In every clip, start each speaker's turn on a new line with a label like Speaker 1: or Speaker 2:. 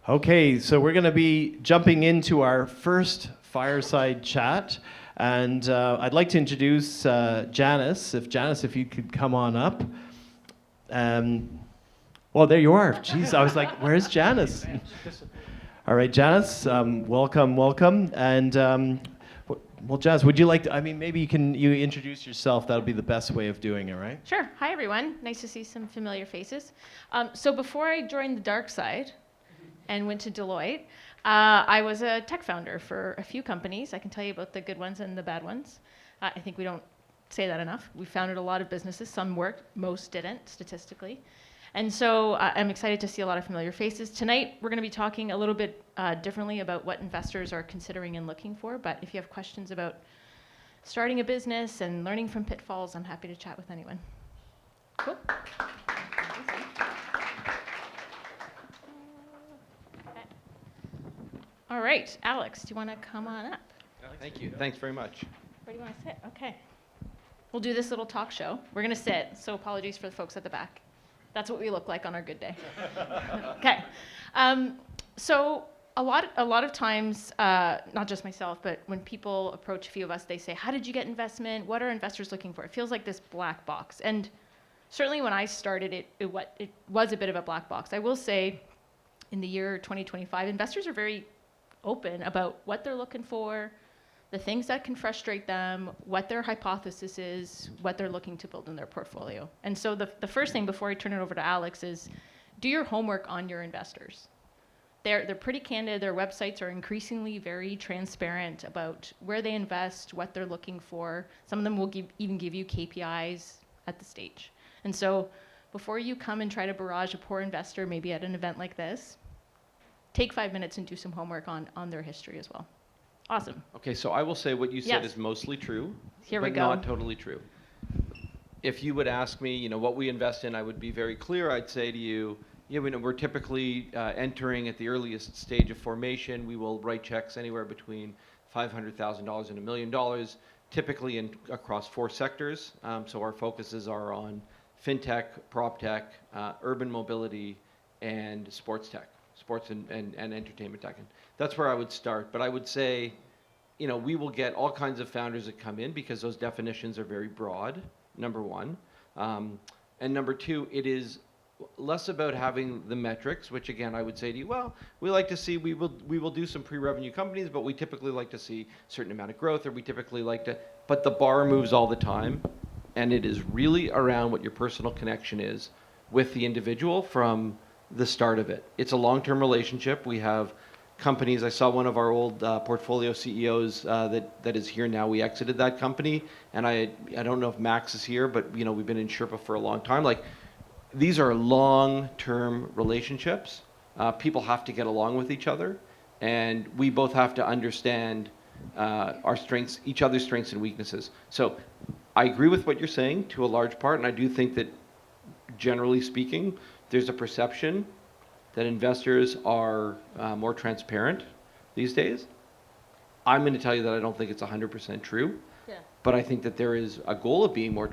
Speaker 1: Okay, so we're going to be jumping into our first fireside chat, and I'd like to introduce Janice. Janice, if you could come on up. Well, there you are. Jeez, I was like, where's Janice? All right, Janice, welcome. And well, Janice, would you like to? I mean, maybe you introduce yourself. That'll be the best way of doing it, right?
Speaker 2: Sure. Hi, everyone. Nice to see some familiar faces. So before I joined the dark side and went to Deloitte, I was a tech founder for a few companies. I can tell you about the good ones and the bad ones. I think we don't say that enough. We founded a lot of businesses. Some worked, most didn't, statistically. And so I'm excited to see a lot of familiar faces. Tonight, we're going to be talking a little bit differently about what investors are considering and looking for. But if you have questions about starting a business and learning from pitfalls, I'm happy to chat with anyone. Cool. Okay. All right, Alex, do you want to come on up?
Speaker 3: Thank you. Thanks very much.
Speaker 2: Where do you want to sit? Okay. We'll do this little talk show. We're going to sit, so apologies for the folks at the back. That's what we look like on our good day. Okay. So a lot of times, not just myself, but when people approach a few of us, they say, how did you get investment? What are investors looking for? It feels like this black box. And certainly when I started, it was a bit of a black box. I will say in the year 2025, investors are very open about what they're looking for, the things that can frustrate them, what their hypothesis is, what they're looking to build in their portfolio. And so the first thing before I turn it over to Alex is do your homework on your investors. They're pretty candid. Their websites are increasingly very transparent about where they invest, what they're looking for. Some of them will even give you KPIs at the stage. And so before you come and try to barrage a poor investor, maybe at an event like this, take 5 minutes and do some homework on their history as well. Awesome.
Speaker 3: Okay, so I will say what you said
Speaker 2: Yes.
Speaker 3: is mostly true,
Speaker 2: Here we
Speaker 3: but
Speaker 2: go.
Speaker 3: not totally true. If you would ask me, what we invest in, I would be very clear. I'd say to you, we're typically entering at the earliest stage of formation. We will write checks anywhere between $500,000 and $1 million, typically across 4 sectors. So our focuses are on fintech, prop tech, urban mobility, and sports and entertainment tech. And that's where I would start. But I would say, we will get all kinds of founders that come in because those definitions are very broad, number one. And number two, it is less about having the metrics, which again, I would say to you, well, we like to see, we will do some pre-revenue companies, but we typically like to see a certain amount of growth, or we typically like to, but the bar moves all the time. And it is really around what your personal connection is with the individual from the start of it. It's a long-term relationship. We have companies. I saw one of our old portfolio CEOs that is here now. We exited that company, and I don't know if Max is here, but we've been in Sherpa for a long time. Like, these are long-term relationships. People have to get along with each other, and we both have to understand our strengths, each other's strengths and weaknesses. So I agree with what you're saying to a large part, and I do think that generally speaking, there's a perception that investors are more transparent these days. I'm going to tell you that I don't think it's 100% true, but I think that there is a goal of being more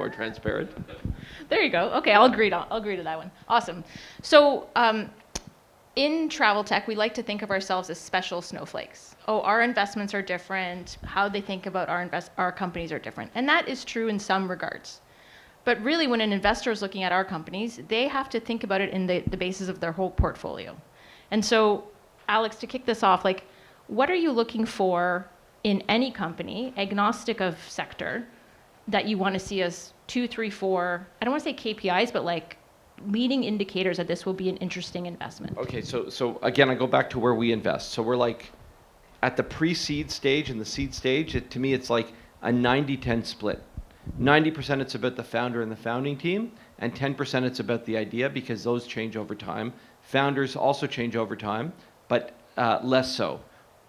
Speaker 3: transparent.
Speaker 2: There you go. Okay, I'll agree to that one. Awesome. So in travel tech, we like to think of ourselves as special snowflakes. Oh, our investments are different. How they think about our companies are different, and that is true in some regards. But really, when an investor is looking at our companies, they have to think about it in the basis of their whole portfolio. And so, Alex, to kick this off, what are you looking for in any company, agnostic of sector, that you want to see as 2, 3, 4, I don't want to say KPIs, but leading indicators that this will be an interesting investment?
Speaker 3: Okay, so again, I go back to where we invest. So we're at the pre-seed stage and the seed stage, to me, it's like a 90-10 split. 90% it's about the founder and the founding team, and 10% it's about the idea, because those change over time. Founders also change over time, but less so.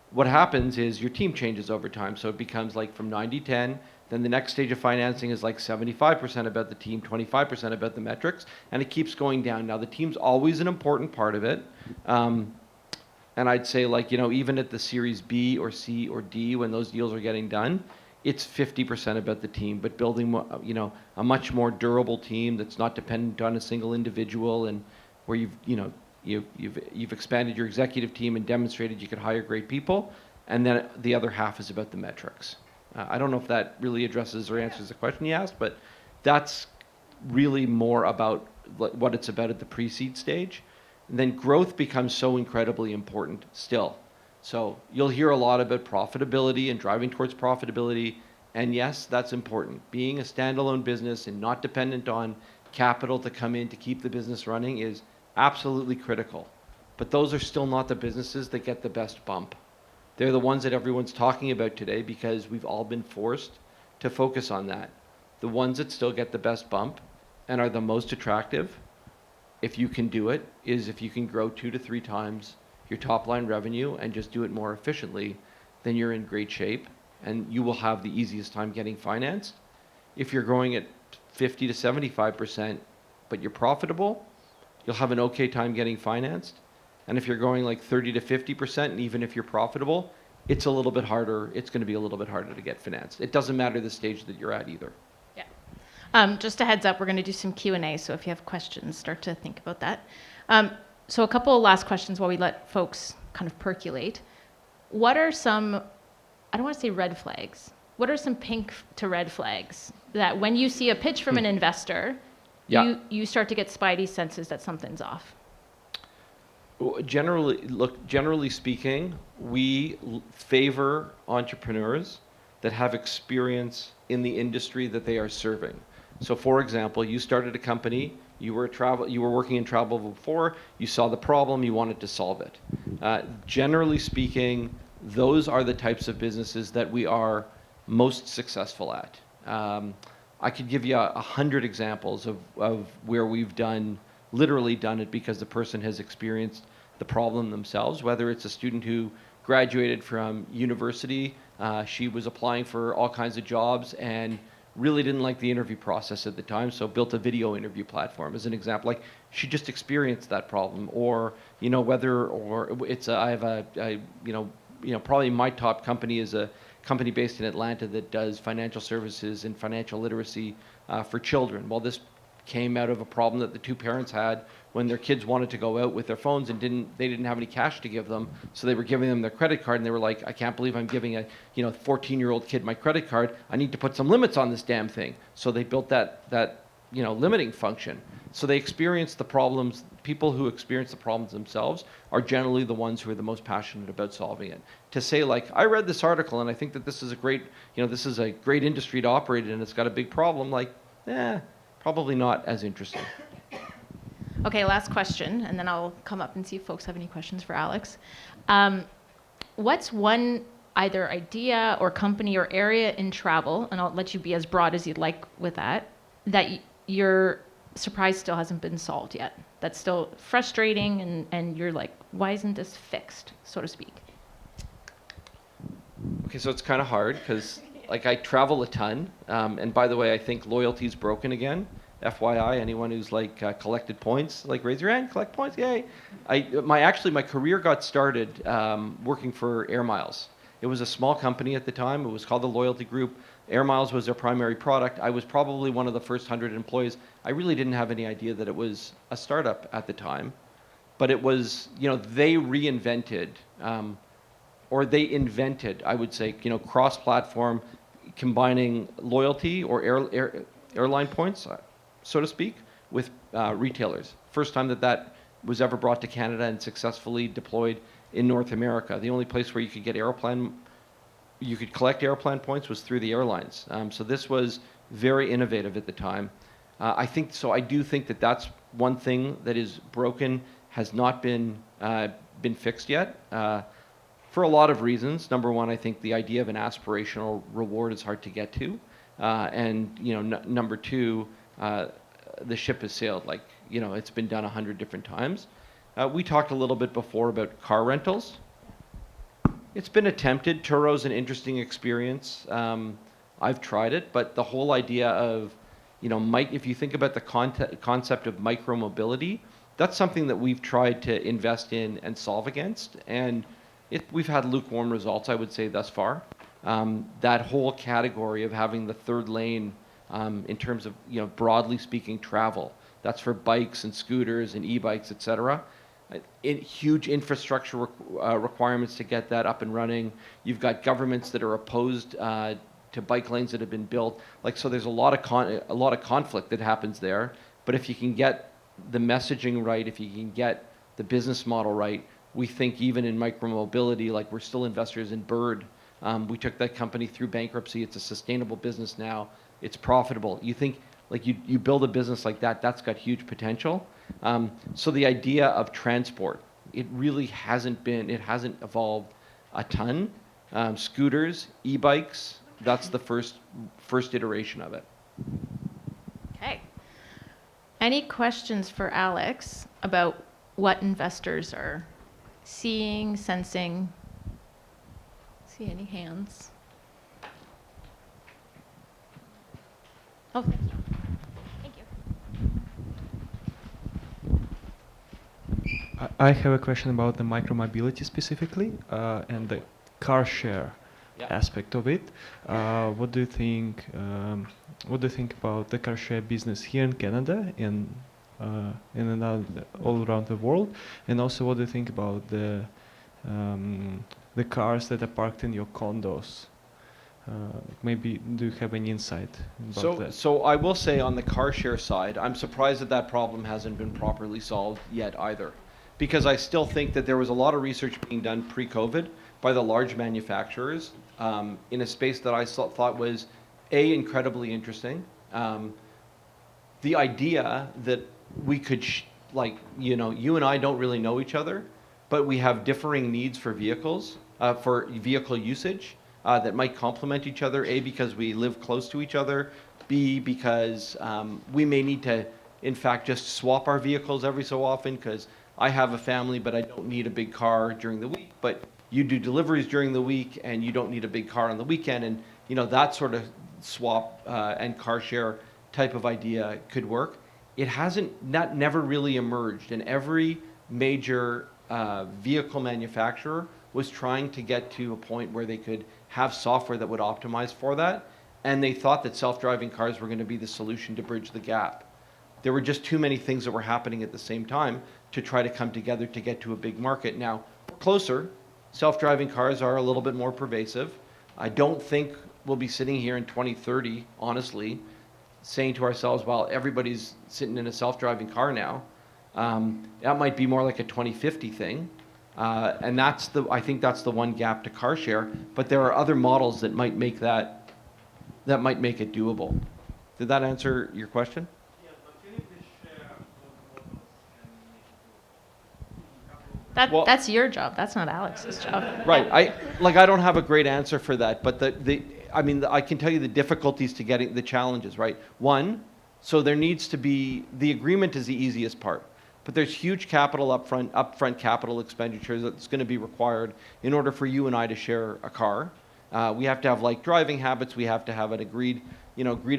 Speaker 3: What happens is your team changes over time, so it becomes from 90-10, then the next stage of financing is 75% about the team, 25% about the metrics, and it keeps going down. Now, the team's always an important part of it, and I'd say even at the Series B or C or D, when those deals are getting done, it's 50% about the team, but building a much more durable team that's not dependent on a single individual, and where you've you've expanded your executive team and demonstrated you could hire great people, and then the other half is about the metrics. I don't know if that really addresses or answers the question you asked, but that's really more about what it's about at the pre-seed stage. And then growth becomes so incredibly important still. So you'll hear a lot about profitability and driving towards profitability. And yes, that's important. Being a standalone business and not dependent on capital to come in to keep the business running is absolutely critical. But those are still not the businesses that get the best bump. They're the ones that everyone's talking about today because we've all been forced to focus on that. The ones that still get the best bump and are the most attractive, if you can do it, is if you can grow 2 to 3 times your top line revenue and just do it more efficiently, then you're in great shape and you will have the easiest time getting financed. If you're growing at 50 to 75%, but you're profitable, you'll have an okay time getting financed. And if you're going like 30 to 50%, and even if you're profitable, it's a little bit harder. It's going to be a little bit harder to get financed. It doesn't matter the stage that you're at either.
Speaker 2: Yeah. Just a heads up, we're going to do some Q&A, so if you have questions, start to think about that. So a couple of last questions while we let folks kind of percolate. What are some, I don't want to say red flags, what are some pink to red flags that when you see a pitch from an investor, you start to get spidey senses that something's off?
Speaker 3: Generally speaking, we favor entrepreneurs that have experience in the industry that they are serving. So for example, you started a company, you were working in travel before, you saw the problem, you wanted to solve it. Generally speaking, those are the types of businesses that we are most successful at. I could give you 100 examples of where we've literally done it because the person has experienced the problem themselves, whether it's a student who graduated from university, she was applying for all kinds of jobs and really didn't like the interview process at the time, so built a video interview platform as an example. Like, she just experienced that problem, or probably my top company is a company based in Atlanta that does financial services and financial literacy for children. Well, this came out of a problem that the two parents had when their kids wanted to go out with their phones and they didn't have any cash to give them, so they were giving them their credit card, and they were like, I can't believe I'm giving a 14-year-old kid my credit card. I need to put some limits on this damn thing. So they built that limiting function. So they experienced the problems. People who experience the problems themselves are generally the ones who are the most passionate about solving it. To say like, I read this article and I think that this is a great industry to operate in and it's got a big problem, like, probably not as interesting.
Speaker 2: Okay, last question, and then I'll come up and see if folks have any questions for Alex. What's one either idea or company or area in travel, and I'll let you be as broad as you'd like with that you're surprised still hasn't been solved yet? That's still frustrating, and you're like, why isn't this fixed, so to speak?
Speaker 3: Okay, so it's kind of hard because I travel a ton, and by the way, I think loyalty's broken again. FYI, anyone who's collected points, raise your hand, collect points, yay. My career got started working for Air Miles. It was a small company at the time. It was called the Loyalty Group. Air Miles was their primary product. I was probably one of the first 100 employees. I really didn't have any idea that it was a startup at the time, but it was, they reinvented, or they invented, I would say, cross-platform, combining loyalty or airline points, so to speak, with retailers. First time that was ever brought to Canada and successfully deployed in North America. The only place where you could collect airplane points was through the airlines. So this was very innovative at the time. I do think that that's one thing that is broken, has not been fixed yet. For a lot of reasons. Number one, I think the idea of an aspirational reward is hard to get to. Number two, the ship has sailed. It's been done 100 different times. We talked a little bit before about car rentals. It's been attempted. Turo's an interesting experience. I've tried it, but the whole idea of, if you think about the concept of micromobility, that's something that we've tried to invest in and solve against, and we've had lukewarm results, I would say, thus far. That whole category of having the third lane in terms of, broadly speaking, travel. That's for bikes and scooters and e-bikes, etc. huge infrastructure requirements to get that up and running. You've got governments that are opposed to bike lanes that have been built. Like, so there's a lot of conflict that happens there. But if you can get the messaging right, if you can get the business model right, we think even in micromobility, like we're still investors in Bird. We took that company through bankruptcy. It's a sustainable business now. It's profitable. You think, like you build a business like that, that's got huge potential. So the idea of transport, it really hasn't evolved a ton. Scooters, e-bikes, that's the first iteration of it.
Speaker 2: Okay. Any questions for Alex about what investors are seeing, sensing? See any hands? Oh, thanks, John. Thank you.
Speaker 4: I have a question about the micromobility specifically and the car share aspect of it. What do you think? What do you think about the car share business here in Canada and all around the world? And also, what do you think about the cars that are parked in your condos? Maybe do you have any insight about that?
Speaker 3: So I will say on the car share side, I'm surprised that problem hasn't been properly solved yet either, because I still think that there was a lot of research being done pre-COVID by the large manufacturers in a space that I thought was incredibly interesting. The idea that we could you and I don't really know each other, but we have differing needs for vehicles, for vehicle usage. That might complement each other, A, because we live close to each other, B, because we may need to, in fact, just swap our vehicles every so often, because I have a family, but I don't need a big car during the week, but you do deliveries during the week, and you don't need a big car on the weekend, and that sort of swap and car share type of idea could work. It never really emerged, and every major vehicle manufacturer was trying to get to a point where they could have software that would optimize for that, and they thought that self-driving cars were going to be the solution to bridge the gap. There were just too many things that were happening at the same time to try to come together to get to a big market. Now, we're closer. Self-driving cars are a little bit more pervasive. I don't think we'll be sitting here in 2030, honestly, saying to ourselves, well, everybody's sitting in a self-driving car now. That might be more like a 2050 thing. And I think that's the one gap to car share, but there are other models that might make it doable. Did that answer your question?
Speaker 4: Yeah, but can you please share what models
Speaker 2: That's your job. That's not Alex's job.
Speaker 3: Right. I don't have a great answer for that, but I can tell you the difficulties to getting the challenges, right? One, so there needs to be, the agreement is the easiest part. But there's huge capital upfront capital expenditures that's going to be required in order for you and I to share a car. We have to have like driving habits. We have to have an agreed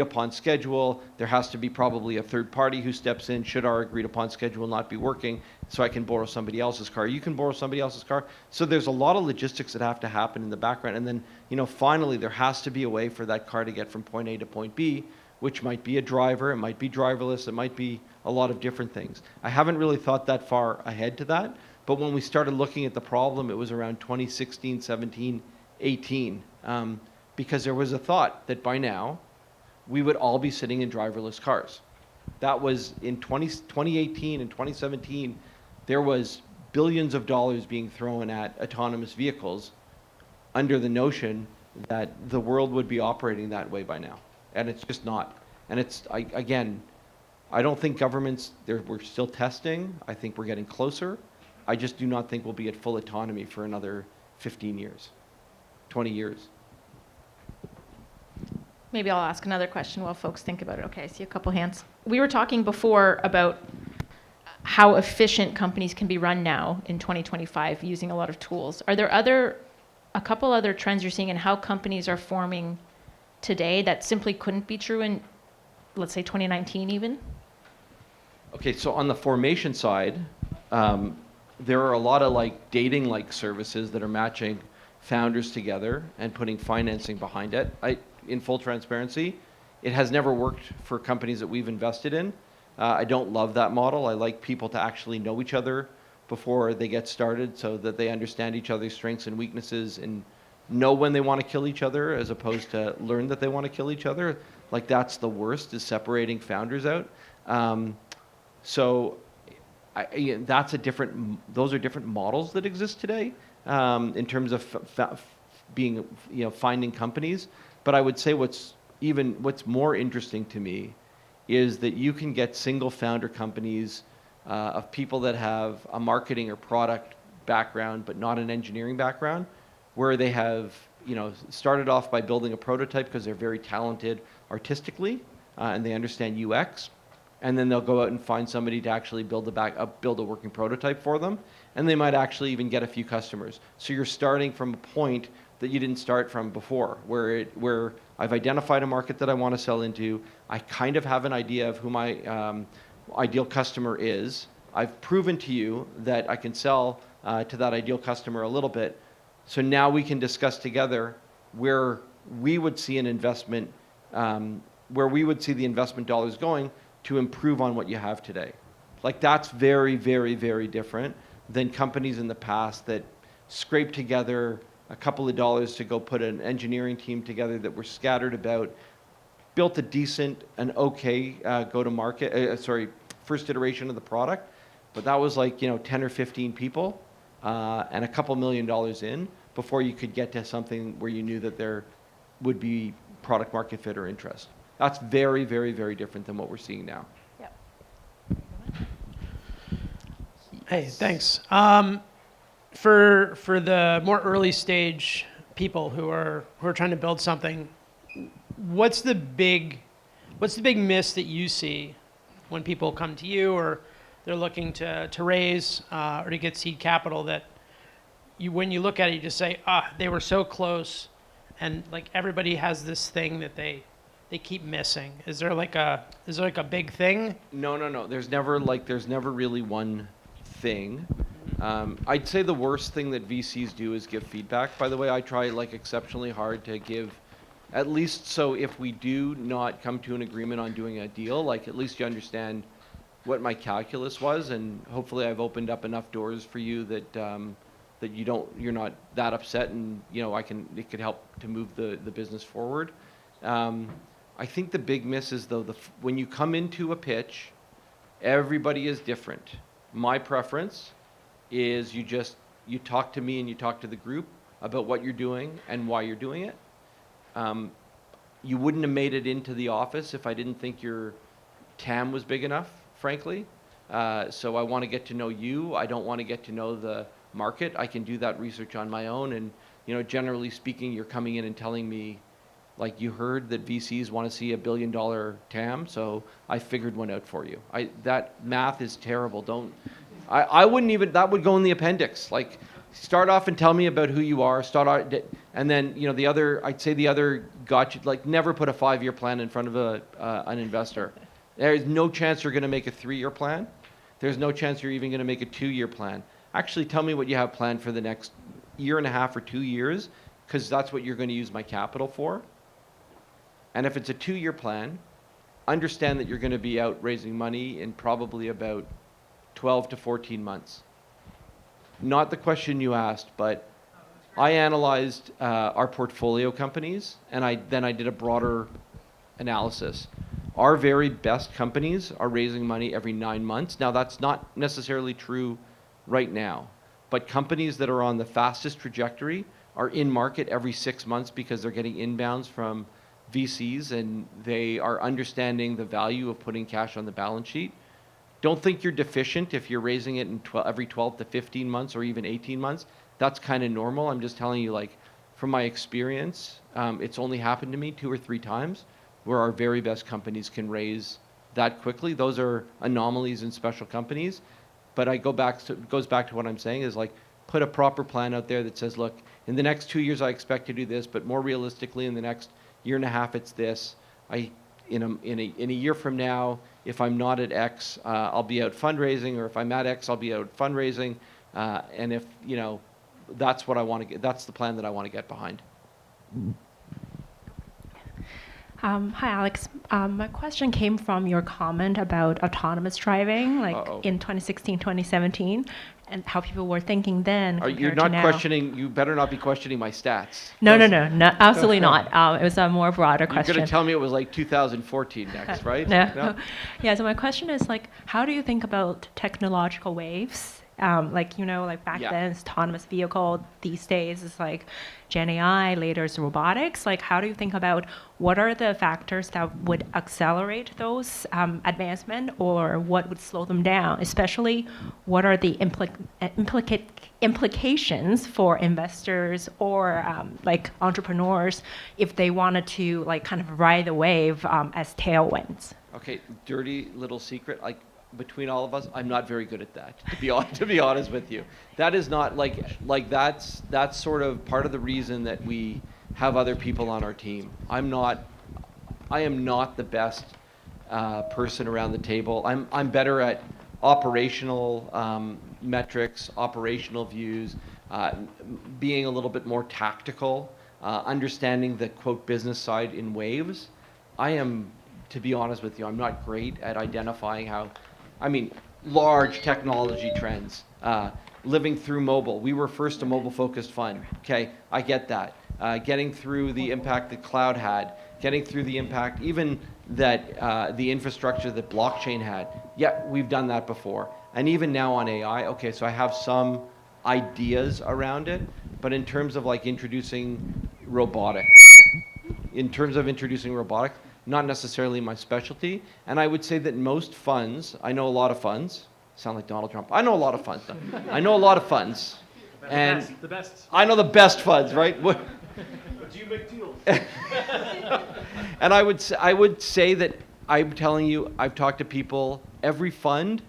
Speaker 3: upon schedule. There has to be probably a third party who steps in should our agreed upon schedule not be working, so I can borrow somebody else's car. You can borrow somebody else's car. So there's a lot of logistics that have to happen in the background. And then, finally, there has to be a way for that car to get from point A to point B, which might be a driver, it might be driverless, it might be a lot of different things. I haven't really thought that far ahead to that, but when we started looking at the problem, it was around 2016, 17, 18, because there was a thought that by now, we would all be sitting in driverless cars. That was in 2018 and 2017, there was billions of dollars being thrown at autonomous vehicles under the notion that the world would be operating that way by now. And it's just not. And I don't think governments, we're still testing. I think we're getting closer. I just do not think we'll be at full autonomy for another 15 years, 20 years.
Speaker 2: Maybe I'll ask another question while folks think about it. Okay, I see a couple hands. We were talking before about how efficient companies can be run now in 2025 using a lot of tools. Are there a couple other trends you're seeing in how companies are forming today that simply couldn't be true in, let's say, 2019 even?
Speaker 3: Okay, so on the formation side, there are a lot of dating-like services that are matching founders together and putting financing behind it. In full transparency, it has never worked for companies that we've invested in. I don't love that model. I like people to actually know each other before they get started so that they understand each other's strengths and weaknesses and know when they want to kill each other as opposed to learn that they want to kill each other. Like that's the worst, is separating founders out. So that's those are different models that exist today in terms of being, finding companies. But I would say what's more interesting to me is that you can get single founder companies of people that have a marketing or product background but not an engineering background, where they have started off by building a prototype because they're very talented artistically and they understand UX, and then they'll go out and find somebody to actually build a working prototype for them, and they might actually even get a few customers. So you're starting from a point that you didn't start from before, where I've identified a market that I want to sell into. I kind of have an idea of who my ideal customer is. I've proven to you that I can sell to that ideal customer a little bit. So now we can discuss together where we would see an investment, where we would see the investment dollars going to improve on what you have today. Like that's very, very, very different than companies in the past that scraped together a couple of dollars to go put an engineering team together that were scattered about, built a decent and okay first iteration of the product, but that was like 10 or 15 people and a couple $1 million in before you could get to something where you knew that there would be product market fit or interest. That's very, very, very different than what we're seeing now.
Speaker 2: Yep.
Speaker 5: Hey, thanks. For the more early stage people who are trying to build something, what's the big miss that you see when people come to you or they're looking to raise or to get seed capital, that when you look at it, you just say, they were so close, and like everybody has this thing that they keep missing. Is there like a big thing?
Speaker 3: No. There's never really one thing. I'd say the worst thing that VCs do is give feedback. By the way, I try exceptionally hard to give, at least so if we do not come to an agreement on doing a deal, at least you understand what my calculus was, and hopefully I've opened up enough doors for you that that you're not that upset, and it could help to move the business forward. I think the big miss is though when you come into a pitch, everybody is different. My preference is you talk to me and you talk to the group about what you're doing and why you're doing it. You wouldn't have made it into the office if I didn't think your TAM was big enough, frankly. So I want to get to know you. I don't want to get to know the market. I can do that research on my own. And generally speaking, you're coming in and telling me, you heard that VCs want to see $1 billion TAM, so I figured one out for you. That math is terrible. I wouldn't even, that would go in the appendix. Start off and tell me about who you are. And then the other gotcha. Never put a 5-year plan in front of an investor. There's no chance you're going to make a 3-year plan. There's no chance you're even going to make a 2-year plan. Actually, tell me what you have planned for the next 1.5 or 2 years, because that's what you're going to use my capital for. And if it's a 2-year plan, understand that you're going to be out raising money in probably about 12 to 14 months. Not the question you asked, but I analyzed our portfolio companies, and then I did a broader analysis. Our very best companies are raising money every 9 months. Now, that's not necessarily true right now, but companies that are on the fastest trajectory are in market every 6 months because they're getting inbounds from VCs and they are understanding the value of putting cash on the balance sheet. Don't think you're deficient if you're raising it in every 12 to 15 months or even 18 months. That's kind of normal. I'm just telling you, from my experience, it's only happened to me 2 or 3 times where our very best companies can raise that quickly. Those are anomalies in special companies. But it goes back to what I'm saying is put a proper plan out there that says, look, in the next 2 years I expect to do this, but more realistically in the next 1.5 it's this. In a year from now, if I'm not at X, I'll be out fundraising, or if I'm at X, I'll be out fundraising. And if, that's what I want to get, that's the plan that I want to get behind.
Speaker 6: Hi, Alex. My question came from your comment about autonomous driving, in 2016, 2017. and how people were thinking then
Speaker 3: You're
Speaker 6: compared
Speaker 3: not
Speaker 6: to now.
Speaker 3: questioning, you better not be questioning my stats.
Speaker 6: No, absolutely not. It was a more broader
Speaker 3: You're
Speaker 6: question.
Speaker 3: going to tell me it was like 2014 next, right?
Speaker 6: No. Yeah, so my question is like, how do you think about technological waves? Like, like back
Speaker 3: Yeah.
Speaker 6: then it's autonomous vehicle, these days it's like Gen AI, later it's robotics. Like, how do you think about what are the factors that would accelerate those advancement, or what would slow them down? Especially, what are the implications for investors or like entrepreneurs if they wanted to like kind of ride the wave as tailwinds?
Speaker 3: Okay, dirty little secret, like between all of us, I'm not very good at that, to be honest with you. That is not that's sort of part of the reason that we have other people on our team. I am not the best person around the table. I'm better at operational metrics, operational views, being a little bit more tactical, understanding the quote business side in waves. To be honest with you, I'm not great at identifying large technology trends. Living through mobile. We were first a mobile-focused fund. Okay, I get that. Getting through the impact that cloud had, getting through the impact even that the infrastructure that blockchain had. Yeah, we've done that before. And even now on AI, okay, so I have some ideas around it, but in terms of like introducing robotics, not necessarily my specialty. And I would say that most funds, I know a lot of funds, sound like Donald Trump. I know a lot of funds. I know a lot of funds.
Speaker 1: The best.
Speaker 3: I know the best funds, right?
Speaker 1: Do you make deals?
Speaker 3: And I would say that I'm telling you, I've talked to people, every fund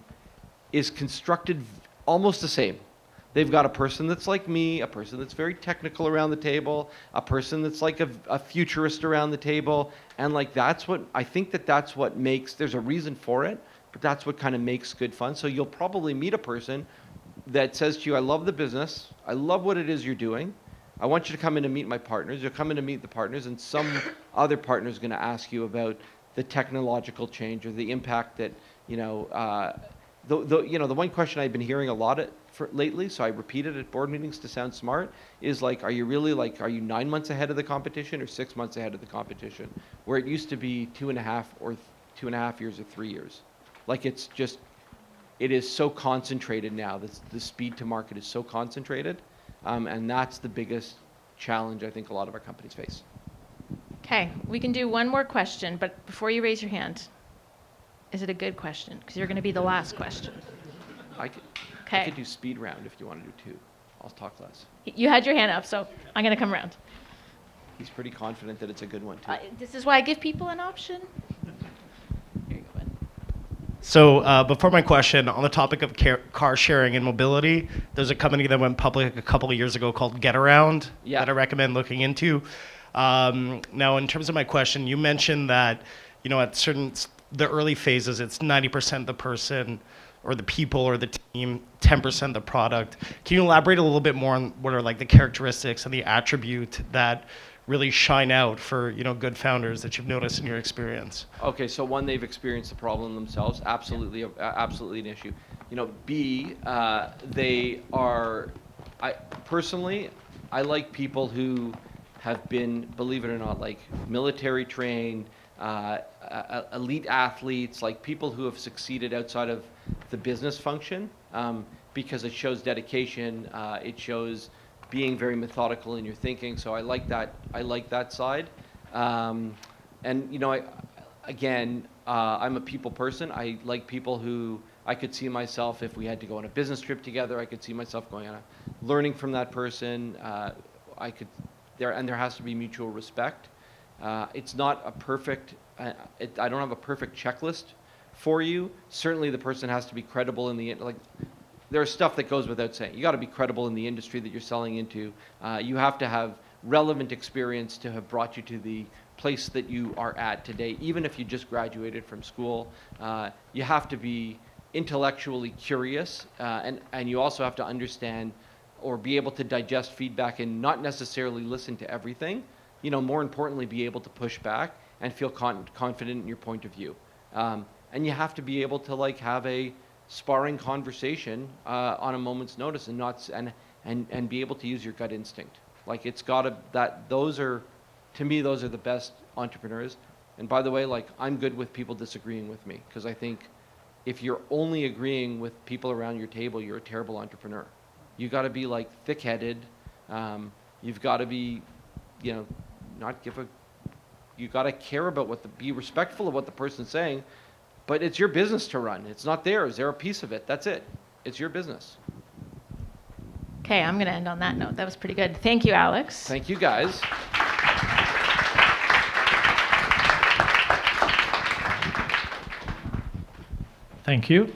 Speaker 3: is constructed almost the same. They've got a person that's like me, a person that's very technical around the table, a person that's like a futurist around the table, and like that's what makes, there's a reason for it, but that's what kind of makes good fun. So you'll probably meet a person that says to you, I love the business, I love what it is you're doing, I want you to come in and meet my partners. You'll come in to meet the partners, and some other partner is going to ask you about the technological change or the impact that, the one question I've been hearing a lot lately, so I repeat it at board meetings to sound smart, is like, are you 9 months ahead of the competition or 6 months ahead of the competition? Where it used to be 2.5 years or 3 years. Like it is so concentrated now. The speed to market is so concentrated, and that's the biggest challenge I think a lot of our companies face.
Speaker 2: Okay, we can do one more question, but before you raise your hand, is it a good question? Because you're going to be the last question.
Speaker 3: I could do speed round if you want to do two. I'll talk less.
Speaker 2: You had your hand up, so I'm going to come around.
Speaker 3: He's pretty confident that it's a good one too.
Speaker 2: This is why I give people an option. Here you go, bud.
Speaker 7: So before my question, on the topic of car sharing and mobility, there's a company that went public a couple of years ago called GetAround that I recommend looking into. Now, in terms of my question, you mentioned that, at the early phases, it's 90% the person or the people or the team, 10% the product. Can you elaborate a little bit more on what are like the characteristics and the attribute that really shine out for good founders that you've noticed in your experience?
Speaker 3: Okay, so one, they've experienced the problem themselves, absolutely an issue. B, they are. I like people who have been, believe it or not, like military trained, elite athletes, like people who have succeeded outside of the business function, because it shows dedication, it shows being very methodical in your thinking. So I like that. I like that side. And I'm a people person. I like people who I could see myself, if we had to go on a business trip together, I could see myself going on learning from that person. There has to be mutual respect. It's not a perfect. I don't have a perfect checklist for you. Certainly, the person has to be credible in the There's stuff that goes without saying. You got to be credible in the industry that you're selling into. You have to have relevant experience to have brought you to the place that you are at today. Even if you just graduated from school, you have to be intellectually curious, and you also have to understand or be able to digest feedback and not necessarily listen to everything. More importantly, be able to push back and feel confident in your point of view. And you have to be able to have a sparring conversation on a moment's notice, and not and be able to use your gut instinct. Like it's gotta those are, to me, those are the best entrepreneurs. And by the way, like I'm good with people disagreeing with me, because I think if you're only agreeing with people around your table, you're a terrible entrepreneur. You got to be like thick-headed. You've got to be, you know, you got to care about be respectful of what the person's saying, but it's your business to run. It's not theirs. They're a piece of it. That's it. It's your business.
Speaker 2: Okay, I'm going to end on that note. That was pretty good. Thank you, Alex.
Speaker 3: Thank you, guys.
Speaker 8: Thank you.